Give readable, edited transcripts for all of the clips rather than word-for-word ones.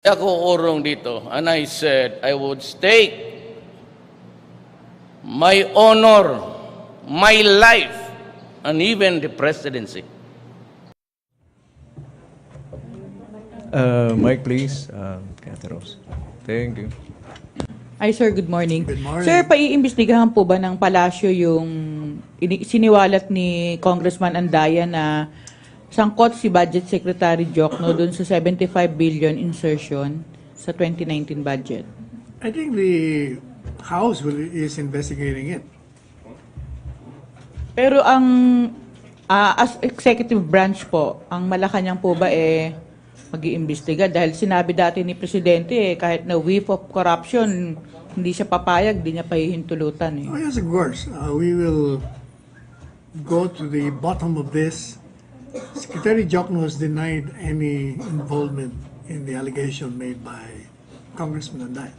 Ako urong dito, and I said I would stake my honor, my life, and even the presidency. Mike, please. Cateros. Thank you. Ay, sir, good morning. Good morning. Sir, paiimbestigahan po ba ng palasyo yung siniwalat ni Congressman Andaya na sangkot si Budget Secretary Jokno doon sa 75 billion insertion sa 2019 budget? I think the House is investigating it. Pero ang as executive branch po, ang Malacañang po ba mag-iimbestiga? Dahil sinabi dati ni Presidente kahit na whiff of corruption, hindi siya papayag, hindi niya pahihintulutan Oh yes, of course. We will go to the bottom of this. Secretary Jokno has denied any involvement in the allegation made by Congressman Andanar.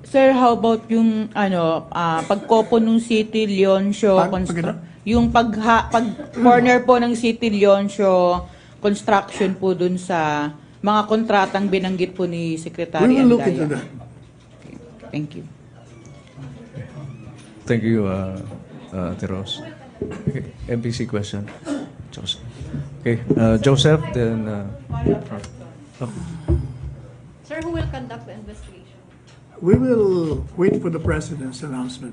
Sir, how about yung pagkopo ng City Leoncio yung pag corner po ng City Leoncio construction po dun sa mga kontratang binanggit po ni Secretary We will look Andaya. into that. Okay. Thank you. Thank you, Teros. Okay. MPC question. Joseph. Okay. Joseph, then... Sir, who will conduct the investigation? We will wait for the President's announcement.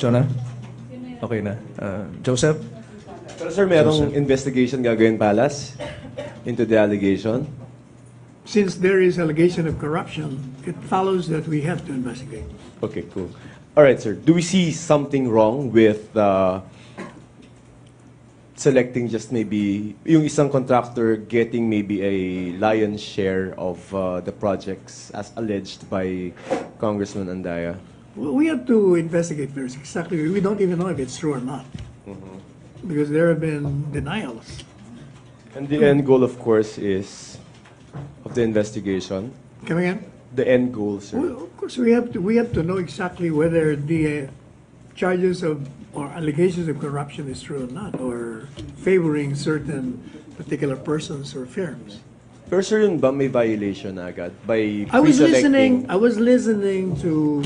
Jonah? Okay na. Joseph? Pero sir, merong investigation gagawin Palace into the allegation? Since there is allegation of corruption, it follows that we have to investigate. Okay, cool. All right, sir. Do we see something wrong with selecting just maybe yung isang contractor getting maybe a lion's share of the projects as alleged by Congressman Andaya? Well, we have to investigate first. Exactly. We don't even know if it's true or not. Because there have been denials. And the end goal, of course, is of the investigation. Come again? The end goal, sir. Well, of course, we have to know exactly whether the charges of or allegations of corruption is true or not, or favoring certain particular persons or firms. Pero sir, yun ba may violation na agad by I was pre-selecting? listening to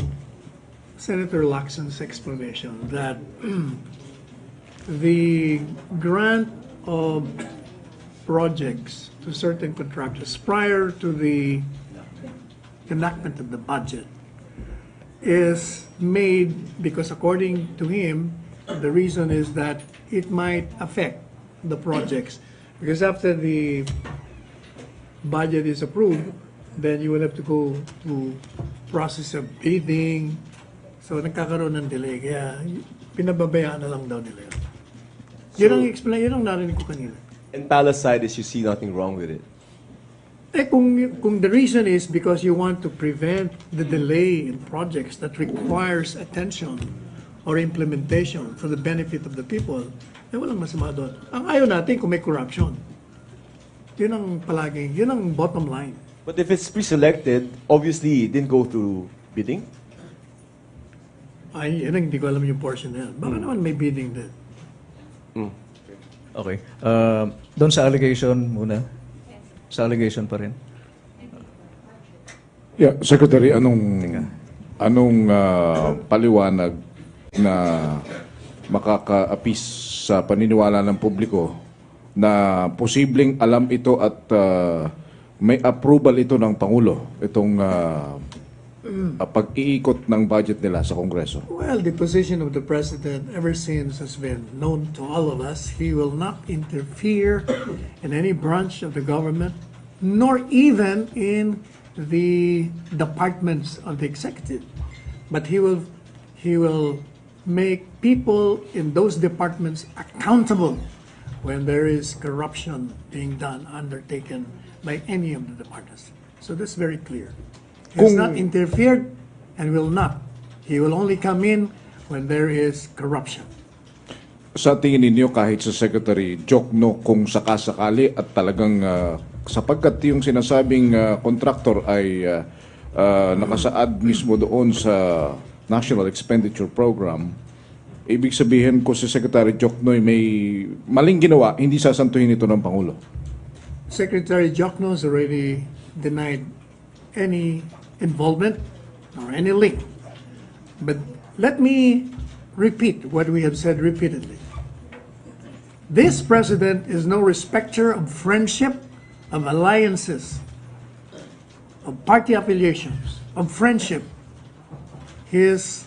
Senator Lacson's explanation that the grant of projects to certain contractors prior to the enactment of the budget is made because, according to him, the reason is that it might affect the projects. Because after the budget is approved, then you will have to go to process of bidding. So nagkakaroon ng delay. Kaya pinababayaan na lang daw nila yun. Yun ang explain, yun ang narinig ko kanina. And Palace side is you see nothing wrong with it. Kung the reason is because you want to prevent the delay in projects that requires attention or implementation for the benefit of the people, walang masama doon. Ang ayaw natin kung may corruption. Yun ang palaging, yun ang bottom line. But if it's pre-selected, obviously it didn't go through bidding. Ay, yun ang hindi ko alam yung portion na yan. Baka naman may bidding din. Okay. Doon sa allegation muna. Sa allegation pa rin. Yeah, Secretary, anong paliwanag na makakaapis sa paniniwala ng publiko na posibleng alam ito at may approval ito ng Pangulo, itong pag-iikot ng budget nila sa Kongreso? Well, the position of the President ever since has been known to all of us. He will not interfere in any branch of the government, nor even in the departments of the executive. But he will make people in those departments accountable when there is corruption being done, undertaken by any of the departments. So that's very clear. He has not interfered and will not. He will only come in when there is corruption. Sa tingin ninyo, kahit sa Secretary Jokno, kung sakasakali at talagang sapagkat yung sinasabing contractor ay nakasaad mismo doon sa National Expenditure Program, ibig sabihin ko si Secretary Jokno may maling ginawa, hindi sasantuhin ito ng Pangulo. Secretary Jokno has already denied any involvement or any link. But let me repeat what we have said repeatedly. This president is no respecter of friendship, of alliances, of party affiliations, of friendship. His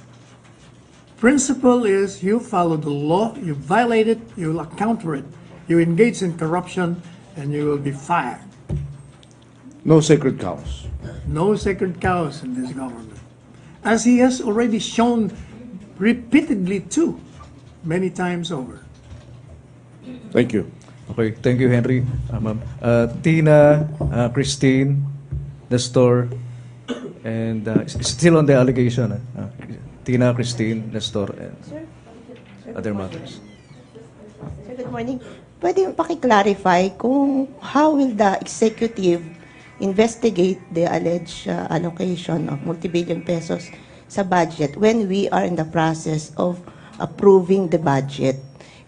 principle is you follow the law, you violate it, you will counter it. You engage in corruption, and you will be fired. No sacred cows. No sacred cows in this government. As he has already shown repeatedly too, many times over. Thank you. Okay, thank you, Henry. Ma'am. Tina, Christine, Nestor, and still on the allegation. Tina, Christine, Nestor, and other matters. Sir, good morning. Pwede mo paki-clarify kung how will the executive investigate the alleged allocation of multi-billion pesos sa budget when we are in the process of approving the budget?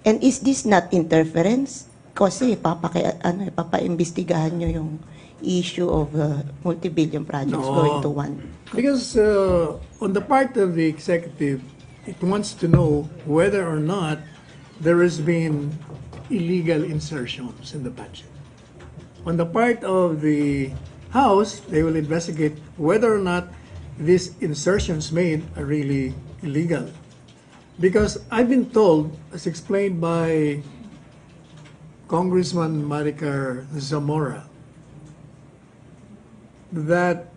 And is this not interference? Kasi papaimbestigahan nyo yung issue of multi-billion projects going to one. Because on the part of the executive, it wants to know whether or not there has been illegal insertions in the budget. On the part of the House, they will investigate whether or not these insertions made are really illegal. Because I've been told, as explained by Congressman Maricar Zamora, that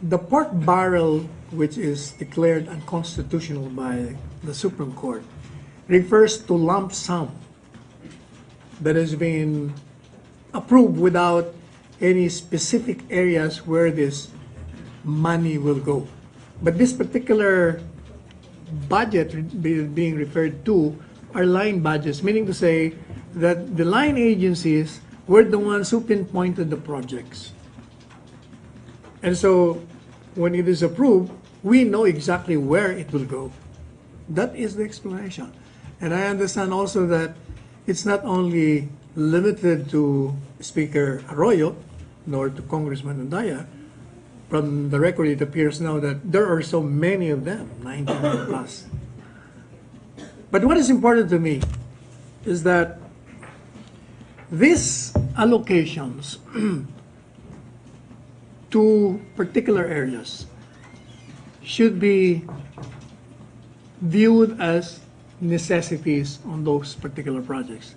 the pork barrel, which is declared unconstitutional by the Supreme Court, refers to lump sum that has been approved without any specific areas where this money will go. But this particular budget being referred to are line budgets, meaning to say that the line agencies were the ones who pinpointed the projects. And so when it is approved, we know exactly where it will go. That is the explanation. And I understand also that it's not only limited to Speaker Arroyo, nor to Congressman Andaya. From the record, it appears now that there are so many of them, 99 plus. But what is important to me is that these allocations to particular areas should be viewed as necessities on those particular projects.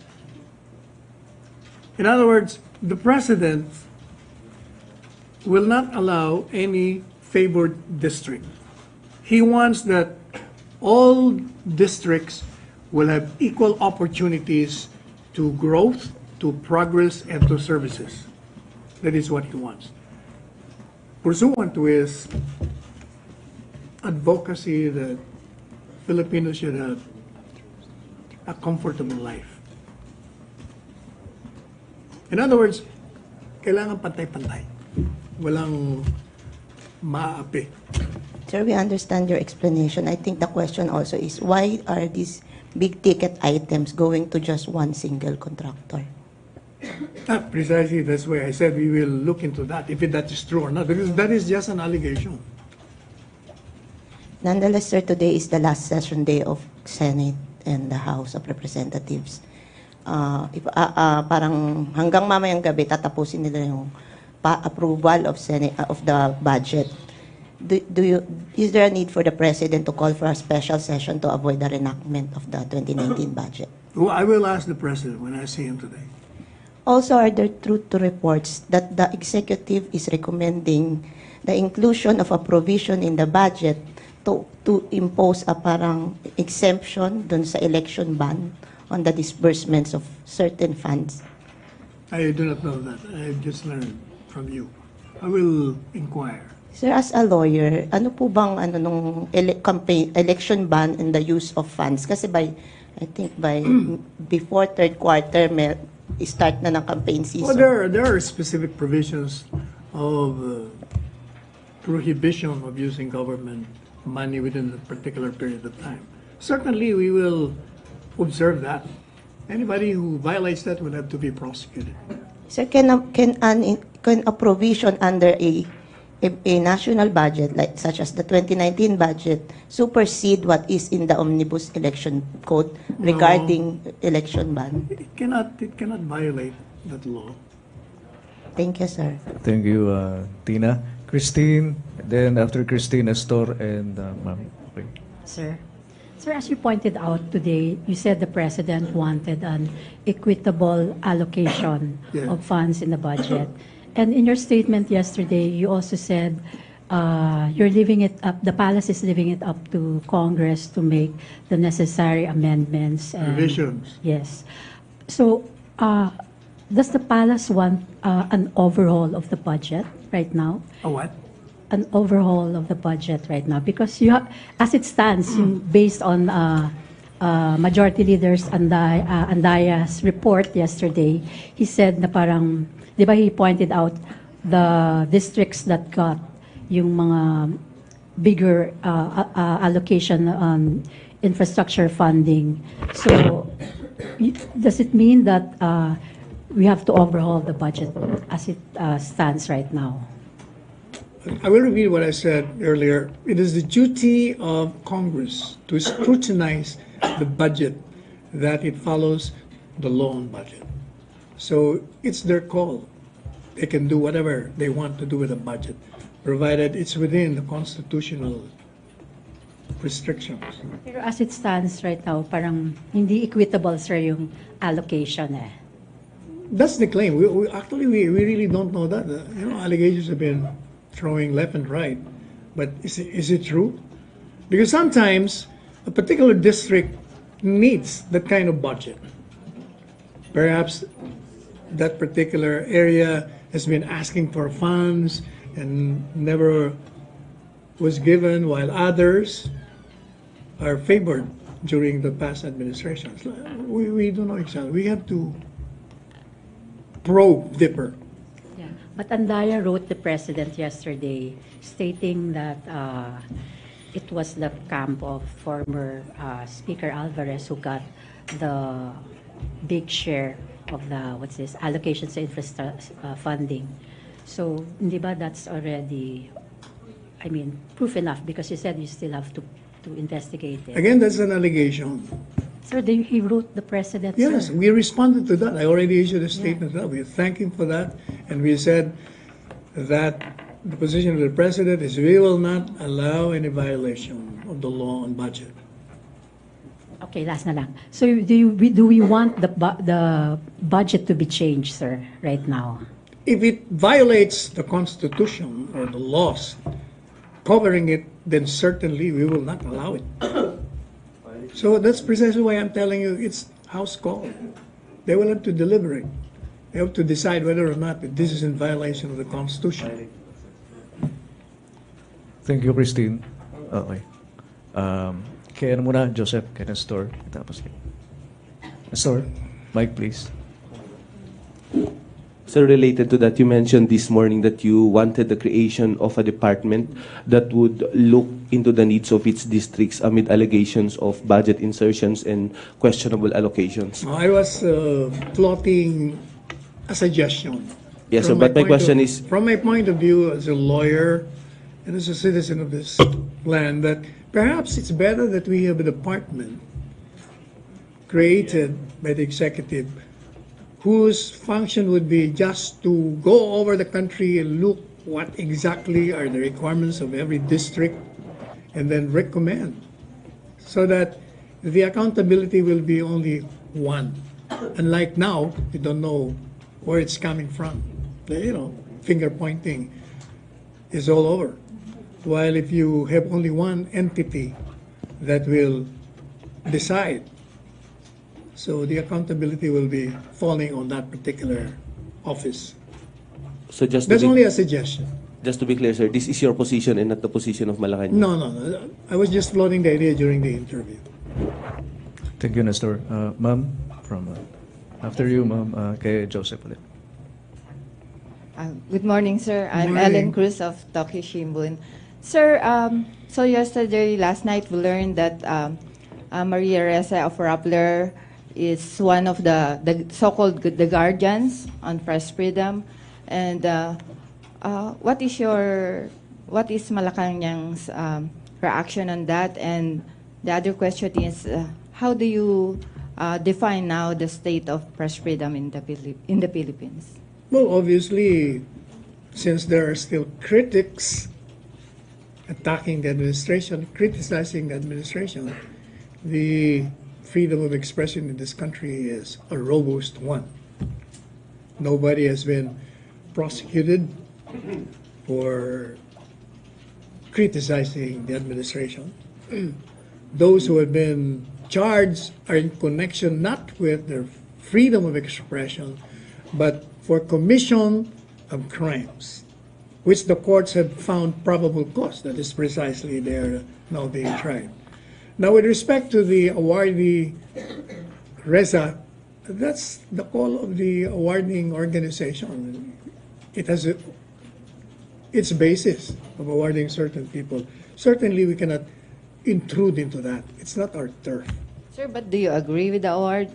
In other words, the president will not allow any favored district. He wants that all districts will have equal opportunities to growth, to progress, and to services. That is what he wants. Pursuant to his advocacy that Filipinos should have a comfortable life. In other words, kailangan pantay-pantay. Walang maapi. Sir, we understand your explanation. I think the question also is why are these big ticket items going to just one single contractor? Precisely, that's why I said we will look into that, if that is true or not, because that is just an allegation. Nonetheless, sir, today is the last session day of Senate and the House of Representatives. Parang hanggang mamayang gabi tatapusin nila yung approval of Senate of the budget. Is there a need for the President to call for a special session to avoid the reenactment of the 2019 budget? Well, I will ask the President when I see him today. Also, are there truth to reports that the executive is recommending the inclusion of a provision in the budget to impose a parang exemption dun sa election ban on the disbursements of certain funds? I do not know that. I just learned from you. I will inquire. Sir, as a lawyer, ano po bang nung election ban and the use of funds? Kasi I think by before third quarter, start na ng campaign season. Well, there are specific provisions of prohibition of using government money within a particular period of time. Certainly, we will observe that. Anybody who violates that will have to be prosecuted. Sir, can a provision under a national budget, like such as the 2019 budget, supersede what is in the Omnibus Election Code regarding election ban? It cannot violate that law. Thank you, sir. Thank you, Tina. Christine, then after Christine, Nestor, and ma'am. Okay. Sir. Sir, as you pointed out today, you said the President wanted an equitable allocation Yeah. of funds in the budget. And in your statement yesterday, you also said you're leaving it up, the palace is leaving it up to Congress to make the necessary amendments. And, Revisions. yes. So, does the palace want an overhaul of the budget right now? A what? An overhaul of the budget right now? Because you as it stands, based on Majority Leader's Andaya's report yesterday, he said na parang, di ba he pointed out the districts that got yung mga bigger allocation on infrastructure funding. So, does it mean that we have to overhaul the budget as it stands right now? I will repeat what I said earlier. It is the duty of Congress to scrutinize the budget that it follows the law on budget. So it's their call. They can do whatever they want to do with the budget, provided it's within the constitutional restrictions. Pero as it stands right now, parang hindi equitable, sir, yung allocation eh. That's the claim. We really don't know that. Allegations have been throwing left and right. But is it true? Because sometimes a particular district needs that kind of budget. Perhaps that particular area has been asking for funds and never was given, while others are favored during the past administrations. We don't know exactly. We have to probe deeper. Yeah. But Andaya wrote the president yesterday stating that it was the camp of former Speaker Alvarez who got the big share of the, allocations to infrastructure funding. So, hindi ba that's already, proof enough, because you said you still have to investigate it. Again, that's an allegation. Sir, he wrote the president, Yes, sir. we responded to that. I already issued a statement. We thank him for that, and we said that the position of the president is we will not allow any violation of the law on budget. Okay, last na lang. So do we want the budget to be changed, sir, right now? If it violates the Constitution or the laws covering it, then certainly we will not allow it. So that's precisely why I'm telling you it's House call. They will have to deliberate. They have to decide whether or not this is in violation of the Constitution. Thank you, Christine. Okay. Kaya ano muna, Joseph, kay Nestor. Tapos kay Nestor, mic please. Sir, related to that, you mentioned this morning that you wanted the creation of a department that would look into the needs of its districts amid allegations of budget insertions and questionable allocations. I was floating a suggestion. Yes, sir, From but my my question point is, from my point of view as a lawyer and as a citizen of this land, that perhaps it's better that we have a department created by the executive whose function would be just to go over the country and look what exactly are the requirements of every district and then recommend, so that the accountability will be only one. Unlike now, you don't know where it's coming from. Finger pointing is all over. While if you have only one entity that will decide, so the accountability will be falling on that particular office. so That's only a suggestion. just to be clear, sir, this is your position and not the position of Malacañang. No. I was just floating the idea during the interview. Thank you, Nestor. Ma'am, from after you, ma'am, kay Joseph ulit. Good morning, sir. I'm Morning. Ellen Cruz of Tokyo Shimbun. Sir, so last night we learned that Maria Ressa of Rappler is one of the so-called the guardians on press freedom. And what is Malacañang's reaction on that? And the other question is, how do you define now the state of press freedom in the Philippines? Well, obviously, since there are still critics attacking the administration, criticizing the administration, the freedom of expression in this country is a robust one. Nobody has been prosecuted for criticizing the administration. Those who have been charged are in connection not with their freedom of expression, but for commission of crimes, which the courts have found probable cause. That is precisely they're now being tried. Now, with respect to the awardee, Reza, that's the call of the awarding organization. It has its basis of awarding certain people. Certainly, we cannot intrude into that. It's not our turf. Sir, but do you agree with the award?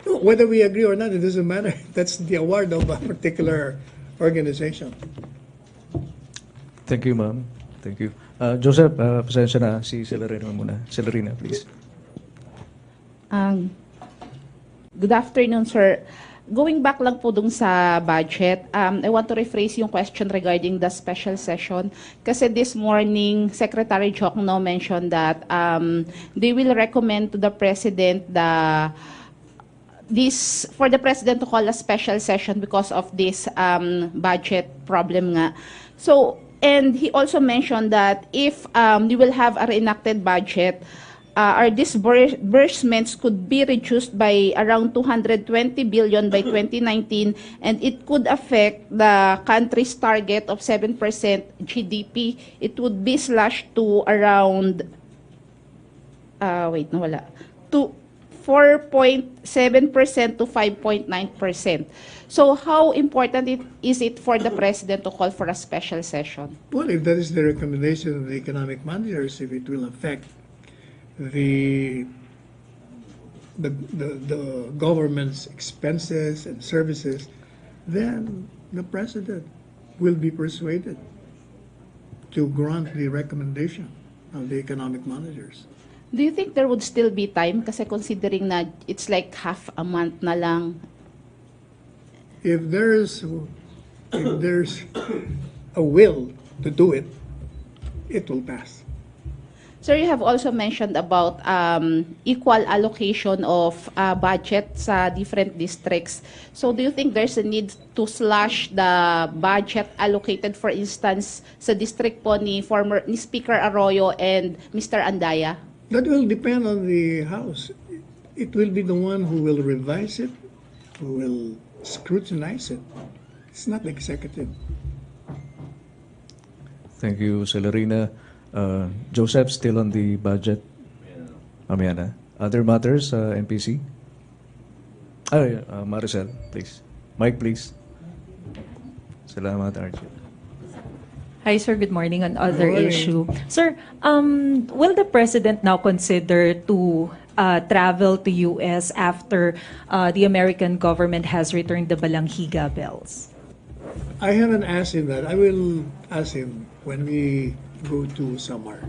No, whether we agree or not, it doesn't matter. That's the award of a particular organization. Thank you, ma'am. Thank you. Joseph, pasensya na. Si Celerina muna. Celerina, please. Good afternoon, sir. Going back lang po dun sa budget, I want to rephrase yung question regarding the special session. Kasi this morning, Secretary Jokno mentioned that they will recommend to the President for the President to call a special session because of this budget problem nga. So, and he also mentioned that if we will have a reenacted budget, our disbursements could be reduced by around 220 billion by 2019, and it could affect the country's target of 7% GDP. It would be slashed to around, to 4.7% to 5.9%. So how important is it for the President to call for a special session? Well, if that is the recommendation of the economic managers, if it will affect the government's expenses and services, then the President will be persuaded to grant the recommendation of the economic managers. Do you think there would still be time? Kasi considering na it's like half a month na lang. If there's a will to do it, it will pass. Sir, you have also mentioned about equal allocation of budget sa different districts. So do you think there's a need to slash the budget allocated, for instance, sa district po ni Speaker Arroyo and Mr. Andaya? That will depend on the House. It will be the one who will revise it, who will scrutinize it. It's not the executive. Thank you, Celerina. Joseph, still on the budget. Amiana. Other matters, MPC? Maricel, please. Mike, please. Salamat, Archie. Hi, sir. Good morning. On other issue. Sir, will the President now consider to travel to U.S. after the American government has returned the Balanghiga bells? I haven't asked him that. I will ask him when we go to Samar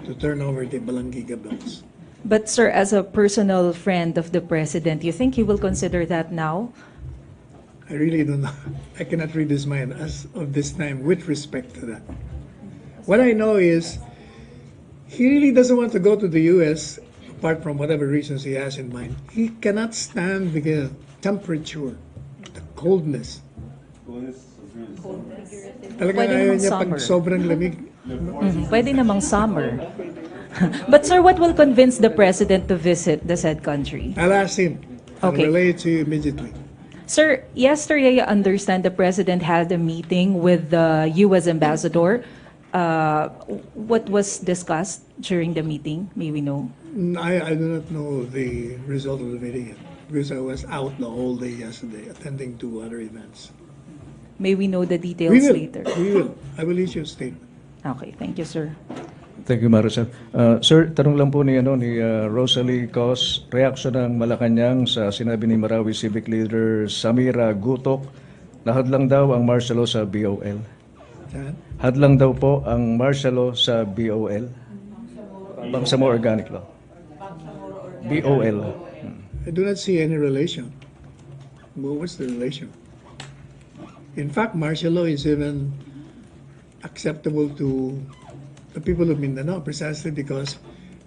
to turn over the Balanghiga bells. But, sir, as a personal friend of the President, you think he will consider that now? I really don't know. I cannot read his mind as of this time with respect to that. What I know is he really doesn't want to go to the U.S. apart from whatever reasons he has in mind. He cannot stand the temperature, the coldness. Talagang Pwede ayaw namang niya pag summer. sobrang lamig. Pwede namang summer. But, sir, what will convince the President to visit the said country? I'll ask him. I'll Okay. relay it to you immediately. Sir, yesterday I understand the President had a meeting with the U.S. ambassador. What was discussed during the meeting? May we know? I do not know the result of the meeting yet, because I was out the whole day yesterday attending to other events. May we know the We details will. later? We will. I will issue a statement. Okay, thank you, sir. Thank you, Maricel. Sir, tanong lang po ni Rosalie Cos, reaksyon ng Malacañang sa sinabi ni Marawi Civic Leader Samira Gutok na hadlang daw ang martial law sa BOL. Hadlang daw po ang martial law sa BOL. Bangsamoro Organic Law. BOL. I do not see any relation. Well, what's the relation? In fact, martial law is even acceptable to the people of Mindanao precisely because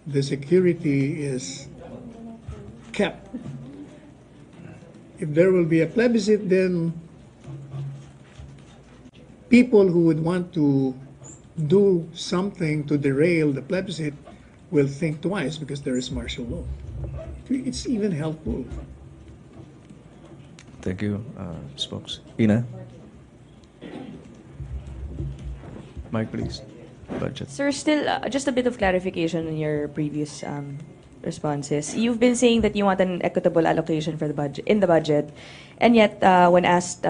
the security is kept. If there will be a plebiscite, then people who would want to do something to derail the plebiscite will think twice because there is martial law. It's even helpful. Thank you, Spokes. Ina? Mike, please. Budget. Sir, still just a bit of clarification on your previous responses. You've been saying that you want an equitable allocation for the budget in the budget, and yet when asked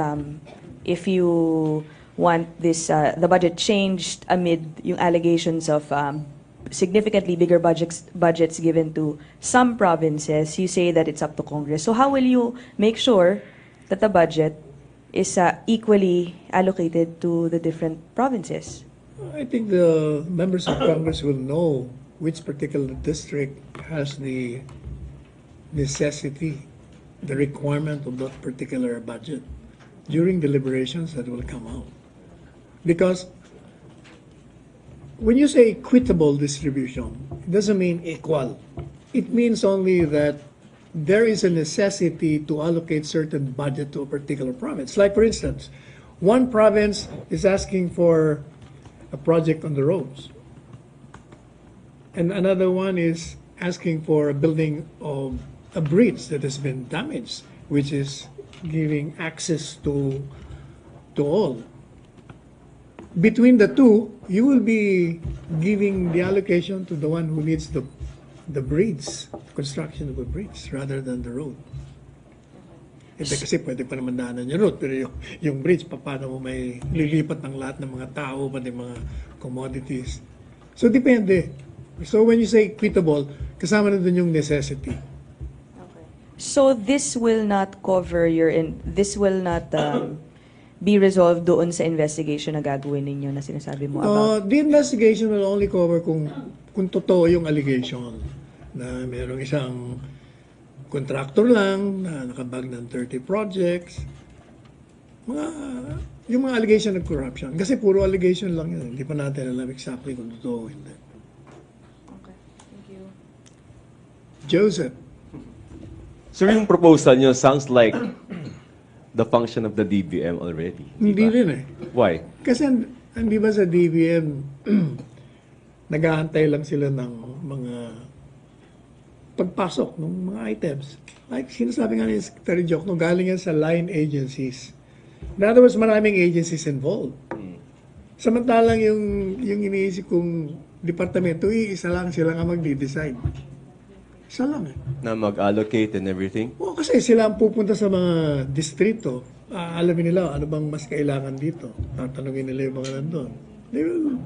if you want this the budget changed amid yung allegations of significantly bigger budgets given to some provinces, you say that it's up to Congress. So how will you make sure that the budget is equally allocated to the different provinces? I think the members of Congress will know which particular district has the necessity, the requirement of that particular budget during deliberations that will come out. Because when you say equitable distribution, it doesn't mean equal. It means only that there is a necessity to allocate certain budget to a particular province. Like, for instance, one province is asking for a project on the roads, and another one is asking for a building of a bridge that has been damaged, which is giving access to all. Between the two, you will be giving the allocation to the one who needs the bridge, construction of a bridge, rather than the road. Kasi pwede pa naman daanan yung road, pero yung bridge, paano mo may lilipat ng lahat ng mga tao, pati mga commodities. So, depende. So, when you say equitable, kasama na dun yung necessity. Okay. So, this will not cover this will not be resolved doon sa investigation na gagawin ninyo na sinasabi mo about? The investigation will only cover kung totoo yung allegation na mayroong isang contractor lang na nakabag ng 30 projects. Yung mga allegation of corruption. Kasi puro allegation lang yun. Hindi pa natin alam exactly kung totoo o hindi. Okay. Thank you. Joseph. Sir, yung proposal nyo sounds like the function of the DBM already. Hindi rin eh. Why? Kasi hindi ba sa DBM nag-aantay lang sila ng mga pagpasok ng mga items. Like sinasabi nga ni Secretary Joke, galing yan sa line agencies. In other words, maraming agencies involved. Samantalang yung iniisip kong departamento, isa lang sila nga magde-decide. Isa lang eh. Na mag-allocate and everything? Oo, kasi sila ang pupunta sa mga distrito. Alamin nila ano bang mas kailangan dito. Tatanungin nila yung mga nandun. They will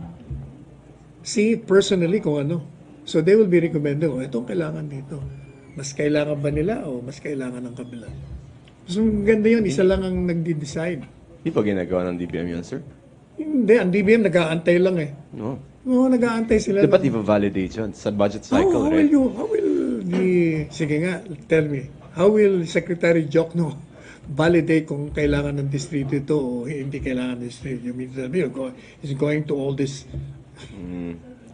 see it personally kung ano. So they will be recommending, itong kailangan dito. Mas kailangan ba nila o mas kailangan ng kabila? So ganda yun, isa lang ang nagde-decide. Hindi pa ginagawa ng DBM yun, sir? Hindi, ang DBM nag-aantay lang eh. No. Oo, nag-aantay sila. Dapat i-validate yun sa budget cycle, right? Sige nga, tell me, how will Secretary Jokno validate kung kailangan ng distrito ito o hindi kailangan ng distrito? You mean is going to all this...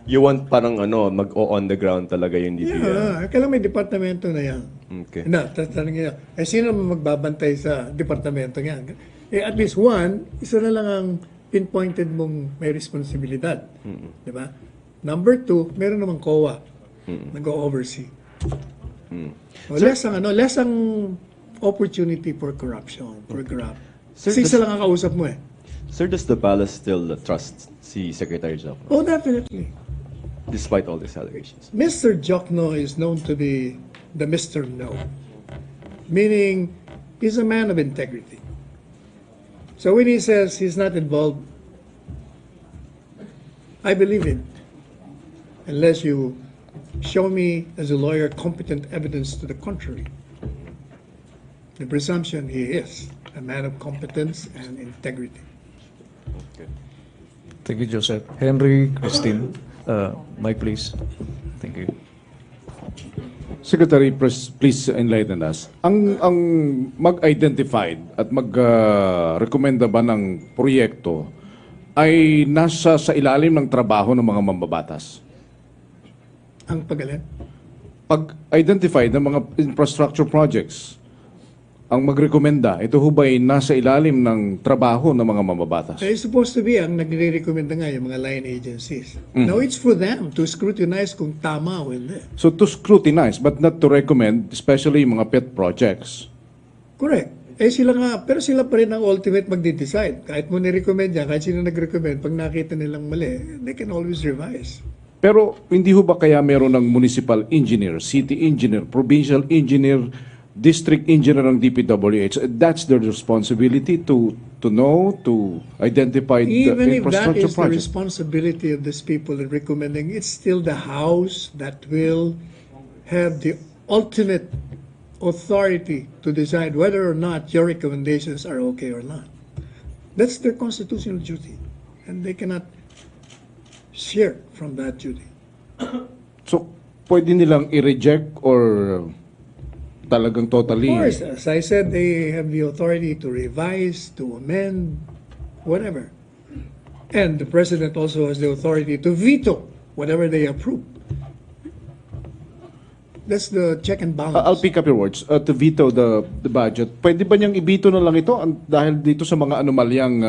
You want parang mag-on the ground talaga yung DBM? Yeah, kailangan may departamento na yan. Okay. Tatanungin niya, sino magbabantay sa departamento yan? At least one, isa na lang ang pinpointed mong may responsibilidad. Di ba? Number two, meron namang COA nag-oversee. Less ang opportunity for corruption, for graft. Isa lang ang kausap mo eh. Sir, does the palace still trust si Secretary Jokno? Oh, definitely. Despite all these allegations? Mr. Jokno is known to be the Mr. No. Meaning, he's a man of integrity. So when he says he's not involved, I believe him. unless you show me as a lawyer competent evidence to the contrary. The presumption he is a man of competence and integrity. Thank you, Joseph. Henry, Christine, Mike, please. Thank you. Secretary, please enlighten us. Ang mag-identified at mag-rekomenda ba ng proyekto ay nasa sa ilalim ng trabaho ng mga mambabatas? Ang pagalan? Pag-identify ng mga infrastructure projects, ang magrekomenda, ito ho ba'y nasa ilalim ng trabaho ng mga mambabatas? It's supposed to be ang nagre-recommend nga yung mga line agencies. Now it's for them to scrutinize kung tama o hindi. So to scrutinize but not to recommend, especially yung mga pet projects. Correct. Sila nga, pero sila pa rin ang ultimate magde-decide. Kahit mo ni-recommend yan, kahit sino nag-recommend, pag nakita nilang mali, they can always revise. Pero hindi ho ba kaya meron ng municipal engineer, city engineer, provincial engineer, district engineer ng DPWH? That's their responsibility to know, to identify the Even if that infrastructure is the project. responsibility of these people in recommending, it's still the House that will have the ultimate authority to decide whether or not your recommendations are okay or not. That's their constitutional duty, and they cannot shirk from that duty. So, pwede nilang i-reject or talagang totally? Of course, as I said, they have the authority to revise, to amend, whatever. And the President also has the authority to veto whatever they approve. That's the check and balance. I'll pick up your words. To veto the budget. Pwede ba niyang i-veto na lang ito dahil dito sa mga anomalyang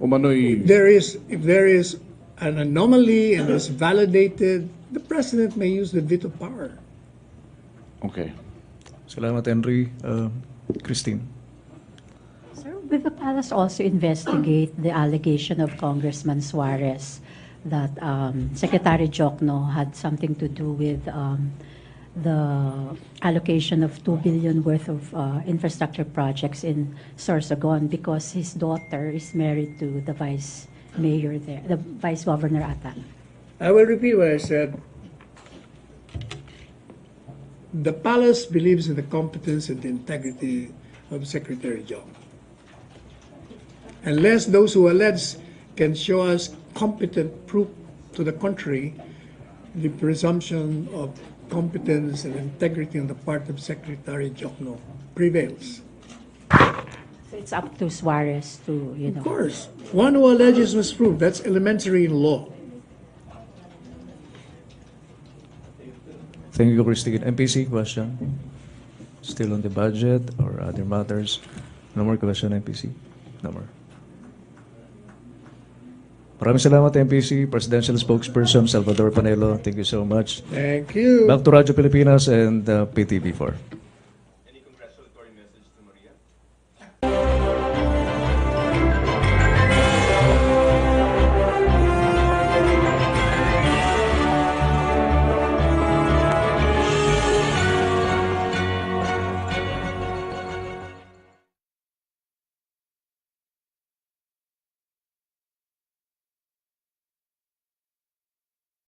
umano'y... If there is an anomaly and is validated, the President may use the veto power. Okay. Salamat, Henry. Christine. Sir, will the palace also investigate the allegation of Congressman Suarez that Secretary Jokno had something to do with the allocation of 2 billion worth of infrastructure projects in Sorsogon because his daughter is married to the vice mayor there, the vice governor ata? I will repeat what I said. The palace believes in the competence and the integrity of Secretary Jokno. Unless those who allege can show us competent proof to the contrary, the presumption of competence and integrity on the part of Secretary Jokno prevails. So it's up to Suarez to, you know. Of course. One who alleges must prove. That's elementary in law. Thank you, Christine. MPC, question? Still on the budget or other matters? No more question, MPC? No more. Maraming salamat, MPC. Presidential Spokesperson Salvador Panelo. Thank you so much. Thank you. Back to Radyo Pilipinas and PTV4.